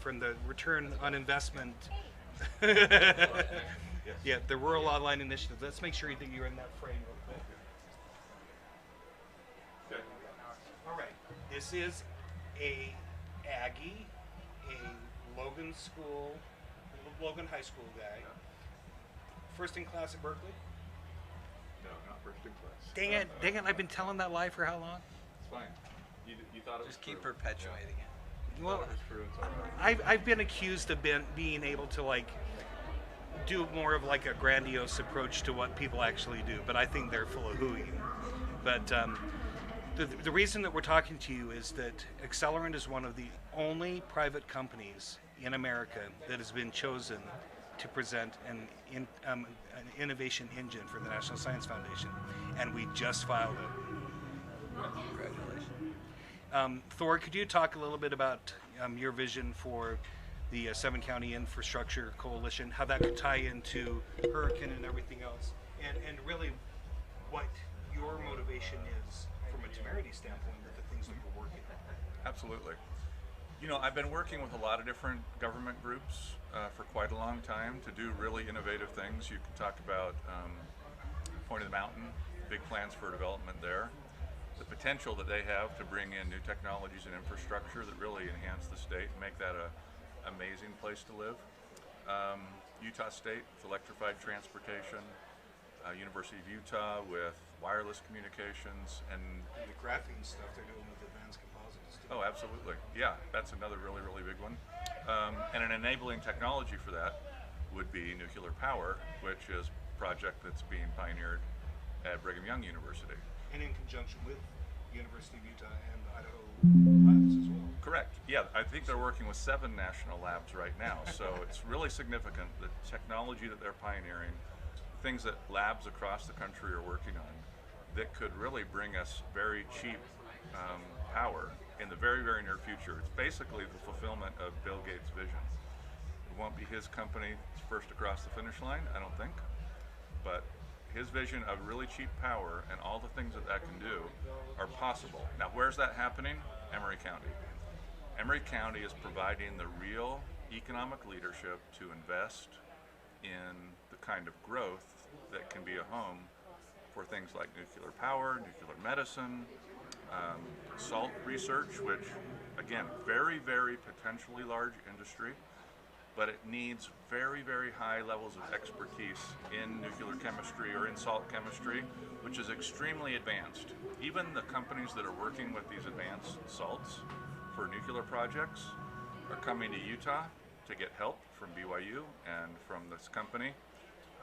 from the return on investment. Yes. Yeah, the Rural Online Initiative. Let's make sure that you're in that frame real quick. Okay. All right. This is a Aggie, a Logan High School guy. Yeah. First in class at Berkeley. No, not first in class. Dang it! I've been telling that lie for how long? It's fine. You thought it was Just keep true. perpetuating it. You Well, thought it was true. It's all right. I've been accused of being able to like do more of like a grandiose approach to what people actually do, but I think they're full of hooey. But the reason that we're talking to you is that Accelerant is one of the only private companies in America that has been chosen to present an innovation engine for the National Science Foundation, and we just filed it. Congratulations. Thor, could you talk a little bit about your vision for the 7-county infrastructure coalition, how that could tie into Hurricane and everything else, and really what your motivation is from a temerity standpoint with the things that you're working on? Absolutely. You know, I've been working with a lot of different government groups for quite a long time to do really innovative things. You can talk about Point of the Mountain, big plans for development there. The potential that they have to bring in new technologies and infrastructure that really enhance the state and make that an amazing place to live. Utah State with electrified transportation, University of Utah with wireless communications, and The graphene stuff they're doing with advanced composites. oh, absolutely. Yeah, that's another really, really big one. And an enabling technology for that would be nuclear power, which is a project that's being pioneered at Brigham Young University. And in conjunction with University of Utah and Idaho labs as well. Correct. Yeah, I think they're working with 7 national labs right now, so it's really significant, the technology that they're pioneering, things that labs across the country are working on that could really bring us very cheap power in the very, very near future. It's basically the fulfillment of Bill Gates' vision. It won't be his company first across the finish line, I don't think, but his vision of really cheap power and all the things that that can do are possible. Now, where's that happening? Emory County. Emory County is providing the real economic leadership to invest in the kind of growth that can be a home for things like nuclear power, nuclear medicine, salt research, which, again, very, very potentially large industry, but it needs very, very high levels of expertise in nuclear chemistry or in salt chemistry, which is extremely advanced. Even the companies that are working with these advanced salts for nuclear projects are coming to Utah to get help from BYU and from this company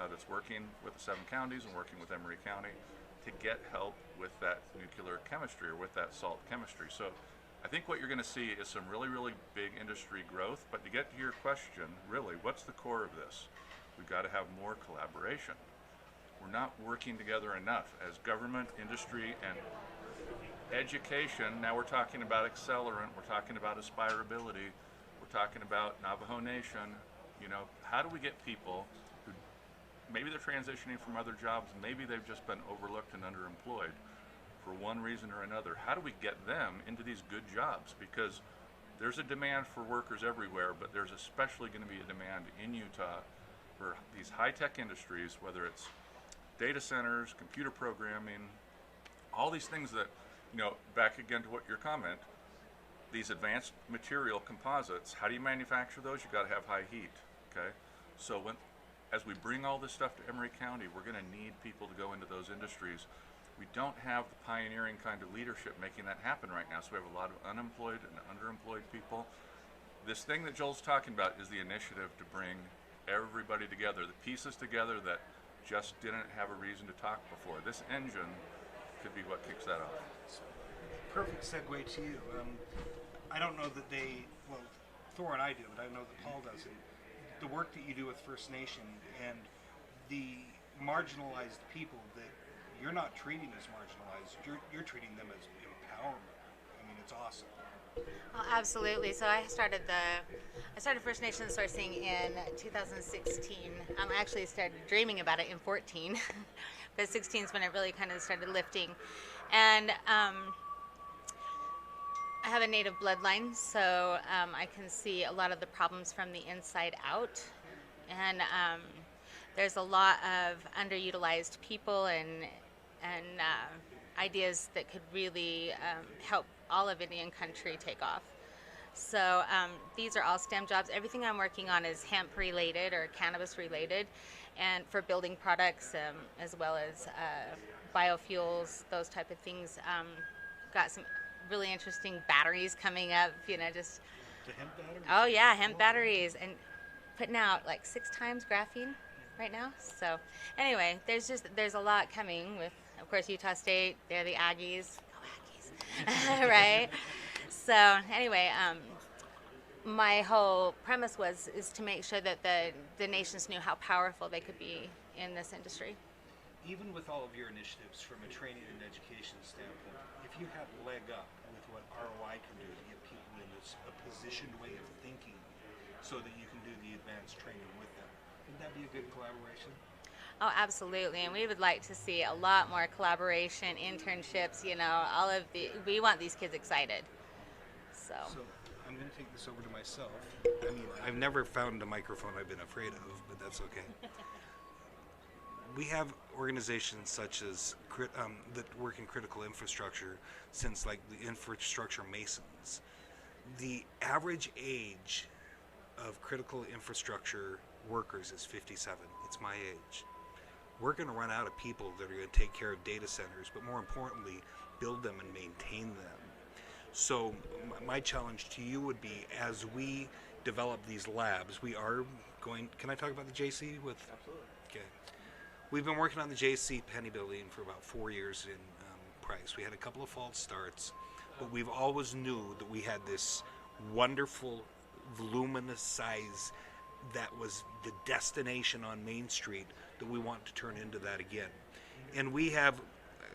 that's working with the 7 counties and working with Emory County to get help with that nuclear chemistry or with that salt chemistry. So I think what you're going to see is some really, really big industry growth. But to get to your question, really, what's the core of this? We've got to have more collaboration. We're not working together enough as government, industry, and education. Now we're talking about Accelerant, we're talking about aspirability, we're talking about Navajo Nation. You know, how do we get people who maybe they're transitioning from other jobs, maybe they've just been overlooked and underemployed for one reason or another, how do we get them into these good jobs? Because there's a demand for workers everywhere, but there's especially going to be a demand in Utah for these high-tech industries, whether it's data centers, computer programming, all these things that, you know, back again to what your comment, these advanced material composites, how do you manufacture those? You've got to have high heat, okay? So as we bring all this stuff to Emory County, we're going to need people to go into those industries. We don't have the pioneering kind of leadership making that happen right now, so we have a lot of unemployed and underemployed people. This thing that Joel's talking about is the initiative to bring everybody together, the pieces together that just didn't have a reason to talk before. This engine could be what kicks that off. Perfect segue to you. I don't know that Thor and I do, but I know that Paul doesn't. The work that you do with First Nation and the marginalized people that you're not treating as marginalized, you're treating them as empowerment. I mean, it's awesome. Oh, absolutely. So I started First Nation sourcing in 2016. I actually started dreaming about it in 14, but 16 is when it really kind of started lifting. And I have a native bloodline, so I can see a lot of the problems from the inside out. And there's a lot of underutilized people and ideas that could really help all of Indian country take off. So these are all STEM jobs. Everything I'm working on is hemp related or cannabis related, and for building products as well as biofuels, those type of things. Got some really interesting batteries coming up. Just The hemp battery? oh yeah, hemp batteries, and putting out like 6 times graphene right now. So anyway, there's a lot coming with, of course, Utah State. They're the Aggies. Go Aggies, right? So anyway, my whole premise is to make sure that the nations knew how powerful they could be in this industry. Even with all of your initiatives from a training and education standpoint, if you have leg up with what ROI can do to get people in a positioned way of thinking so that you can do the advanced training with them, wouldn't that be a good collaboration? Oh, absolutely, and we would like to see a lot more collaboration, internships. We want these kids excited. So I'm going to take this over to myself. I mean, I've never found a microphone I've been afraid of, but that's okay. We have organizations such as that work in critical infrastructure, since like the infrastructure masons. The average age of critical infrastructure workers is 57. It's my age. We're going to run out of people that are going to take care of data centers, but more importantly, build them and maintain them. So my challenge to you would be, as we develop these labs, we are going, can I talk about the JC with? Absolutely. Okay. We've been working on the JC Penny Building for about 4 years in Price. We had a couple of false starts, but we've always knew that we had this wonderful, voluminous size that was the destination on Main Street that we want to turn into that again. And we have,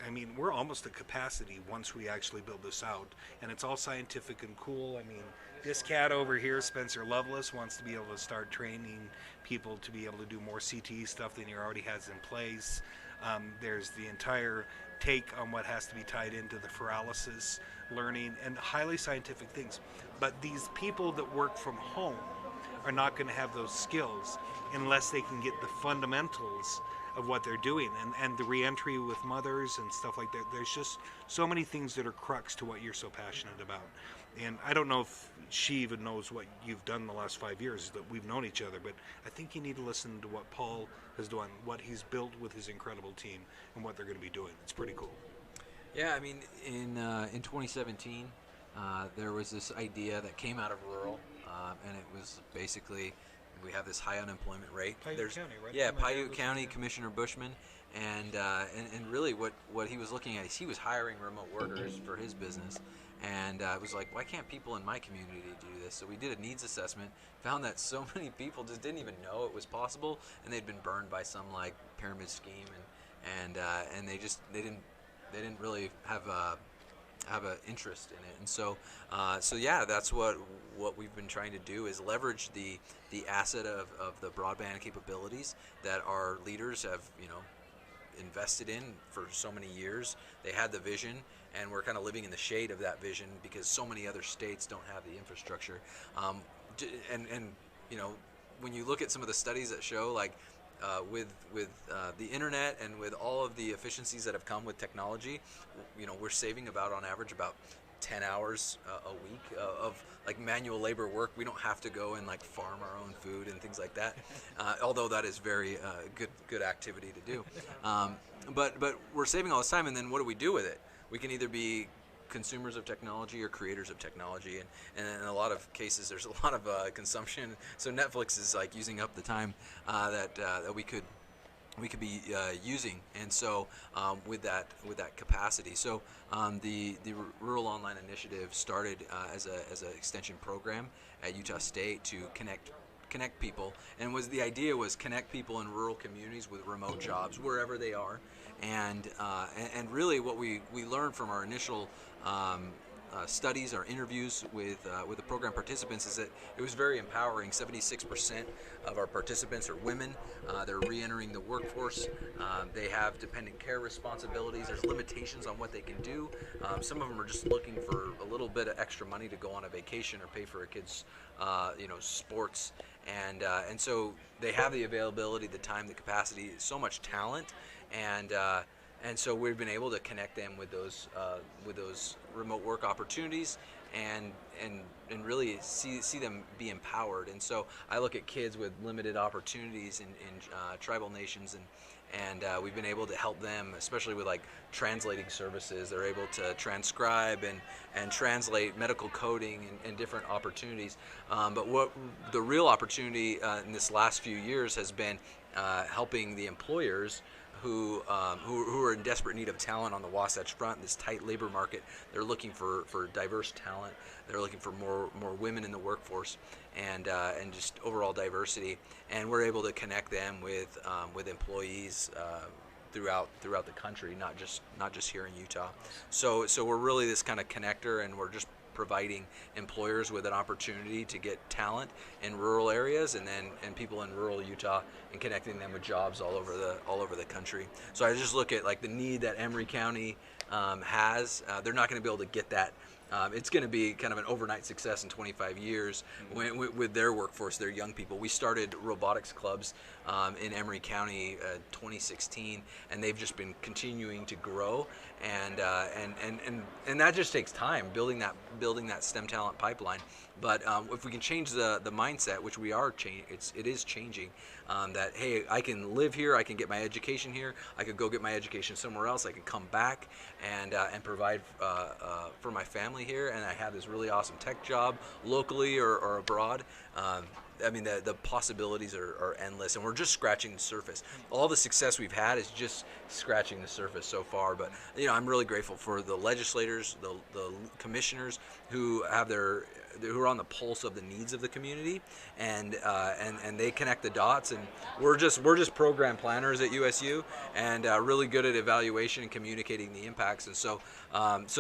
I mean, we're almost at capacity once we actually build this out, and it's all scientific and cool. I mean, this cat over here, Spencer Lovelace, wants to be able to start training people to be able to do more CTE stuff than he already has in place. There's the entire take on what has to be tied into the paralysis learning and highly scientific things. But these people that work from home are not going to have those skills unless they can get the fundamentals of what they're doing, and the reentry with mothers and stuff like that. There's just so many things that are crux to what you're so passionate about. And I don't know if she even knows what you've done the last 5 years that we've known each other, but I think you need to listen to what Paul has done, what he's built with his incredible team, and what they're going to be doing. It's pretty cool. Yeah, I mean, in 2017, there was this idea that came out of rural, and it was basically, we have this high unemployment rate. Paiute County, right? Yeah, Paiute County, Commissioner Bushman, and really what he was looking at is he was hiring remote workers for his business, and it was like, why can't people in my community do this? So we did a needs assessment, found that so many people just didn't even know it was possible, and they'd been burned by some like pyramid scheme, and they didn't really have an interest in it. And so yeah, that's what we've been trying to do, is leverage the asset of the broadband capabilities that our leaders have invested in for so many years. They had the vision, and we're kind of living in the shade of that vision because so many other states don't have the infrastructure. And when you look at some of the studies that show, like with the internet and with all of the efficiencies that have come with technology, we're saving on average about 10 hours a week of like manual labor work. We don't have to go and like farm our own food and things like that, although that is very good activity to do. But we're saving all this time, and then what do we do with it? We can either be consumers of technology or creators of technology, and in a lot of cases there's a lot of consumption. So Netflix is like using up the time that we could be using, and so with that capacity. So the Rural Online Initiative started as an extension program at Utah State to connect people, and the idea was connect people in rural communities with remote jobs wherever they are, and really what we learned from our initial studies or interviews with the program participants is that it was very empowering. 76% of our participants are women. They're re-entering the workforce. They have dependent care responsibilities. There's limitations on what they can do. Some of them are just looking for a little bit of extra money to go on a vacation or pay for a kid's sports, and so they have the availability, the time, the capacity, so much talent, and so we've been able to connect them with those remote work opportunities, and really see them be empowered. And so I look at kids with limited opportunities in tribal nations, and we've been able to help them, especially with like translating services. They're able to transcribe and translate medical coding and different opportunities. But what the real opportunity in this last few years has been helping the employers who are in desperate need of talent on the Wasatch Front, this tight labor market. They're looking for diverse talent. They're looking for more women in the workforce, and just overall diversity. And we're able to connect them with employees throughout the country, not just here in Utah. So we're really this kind of connector, and we're just providing employers with an opportunity to get talent in rural areas, and people in rural Utah, and connecting them with jobs all over the country. So I just look at like the need that Emery County has. They're not going to be able to get that. It's going to be kind of an overnight success in 25 years with their workforce, their young people. We started robotics clubs in Emery County 2016, and they've just been continuing to grow, and that just takes time building that STEM talent pipeline. But if we can change the mindset, which we are it is changing, that hey, I can live here, I can get my education here, I could go get my education somewhere else, I can come back and provide for my family here, and I have this really awesome tech job locally or abroad. I mean, the possibilities are endless, and we're just scratching the surface. All the success we've had is just scratching the surface so far. But I'm really grateful for the legislators, the commissioners who are on the pulse of the needs of the community, and they connect the dots. And we're just program planners at USU, and really good at evaluation and communicating the impacts. And so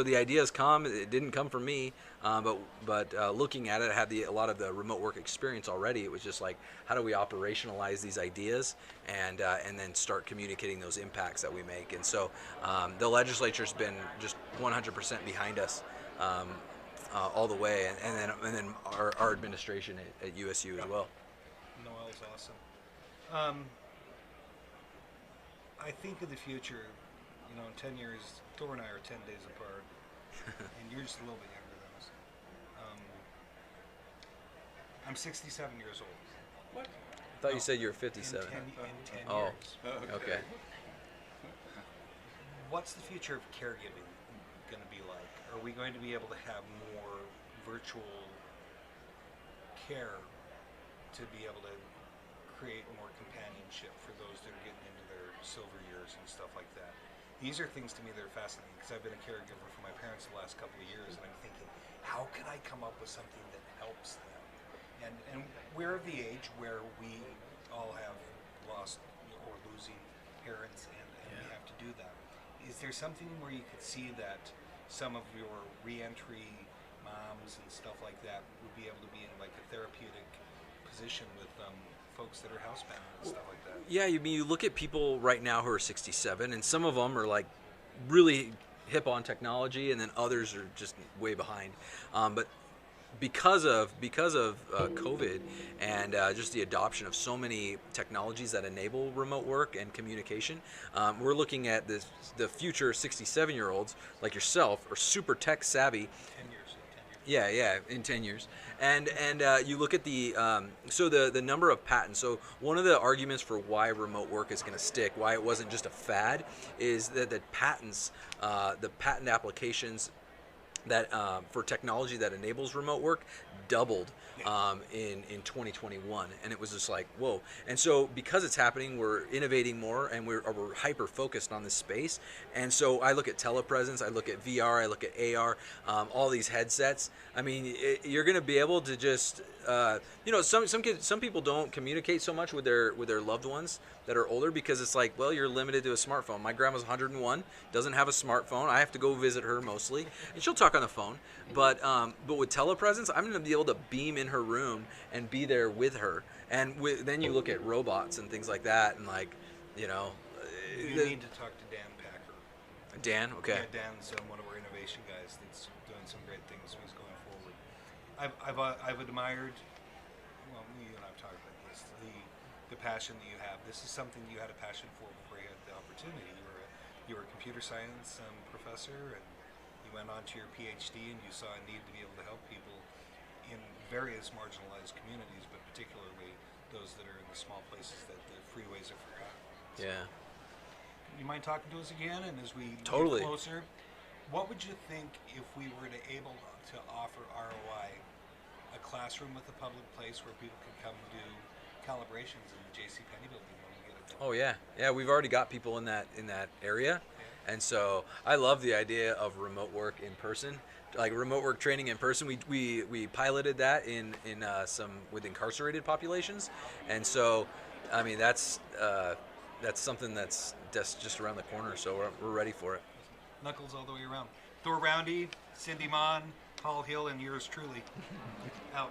the ideas come. It didn't come from me, but looking at it, I had a lot of the remote work experience already. It was just like, how do we operationalize these ideas and then start communicating those impacts that we make? And so the legislature's been just 100% behind us all the way, and then our administration at USU as well. Noel's awesome. I think in the future, in 10 years, Thor and I are 10 days apart, and you're just a little bit younger than us. I'm 67 years old. What? I thought you said you were 57. In 10 Oh, years. okay. What's the future of caregiving going to be like? Are we going to be able to have more virtual care to be able to create more companionship for those that are getting into their silver years and stuff like that? These are things to me that are fascinating, because I've been a caregiver for my parents the last couple of years, and I'm thinking, how can I come up with something that helps them? And we're of the age where we all have lost or losing parents, and we have to do that. Is there something where you could see that some of your reentry moms and stuff like that would be able to be in like a therapeutic position with folks that are housebound and stuff like that? Yeah, you look at people right now who are 67, and some of them are like really hip on technology, and then others are just way behind. But because of COVID and just the adoption of so many technologies that enable remote work and communication, we're looking at the future 67-year-olds like yourself are super tech savvy. 10 years. Yeah, in 10 years. And you look at the number of patents. So one of the arguments for why remote work is going to stick, why it wasn't just a fad, is that the patents, the patent applications that for technology that enables remote work doubled in 2021, and it was just like, whoa. And so because it's happening, we're innovating more, and we're hyper focused on this space. And so I look at telepresence, I look at VR, I look at AR, all these headsets. I mean, you're going to be able to just some people don't communicate so much with their loved ones that are older, because it's like, well, you're limited to a smartphone. My grandma's 101, doesn't have a smartphone. I have to go visit her mostly, and she'll talk on the phone, but with telepresence, I'm gonna be able to beam in her room and be there with her. And then you look at robots and things like that, and like, you know, You need to talk to Dan Packer. Dan. Okay. Yeah, Dan's one of our innovation guys that's doing some great things as he's going forward. I've admired. Well, you and I've talked about this. The passion that you have. This is something you had a passion for before you had the opportunity. You were a computer science professor, and you went on to your PhD, and you saw a need to be able to help people in various marginalized communities, but particularly those that are in the small places that the freeways are forgotten. Yeah. You mind talking to us again, and as we Totally. get closer, what would you think if we were to able to offer ROI a classroom with a public place where people could come do calibrations in the JCPenney building when we get it done? Oh yeah. We've already got people in that area, and so I love the idea of remote work in person, like remote work training in person. We piloted that in some with incarcerated populations, and so I mean that's something that's just around the corner. So we're ready for it. Knuckles all the way around. Thor Roundy, Cindy Maughn, Paul Hill, and yours truly. Out.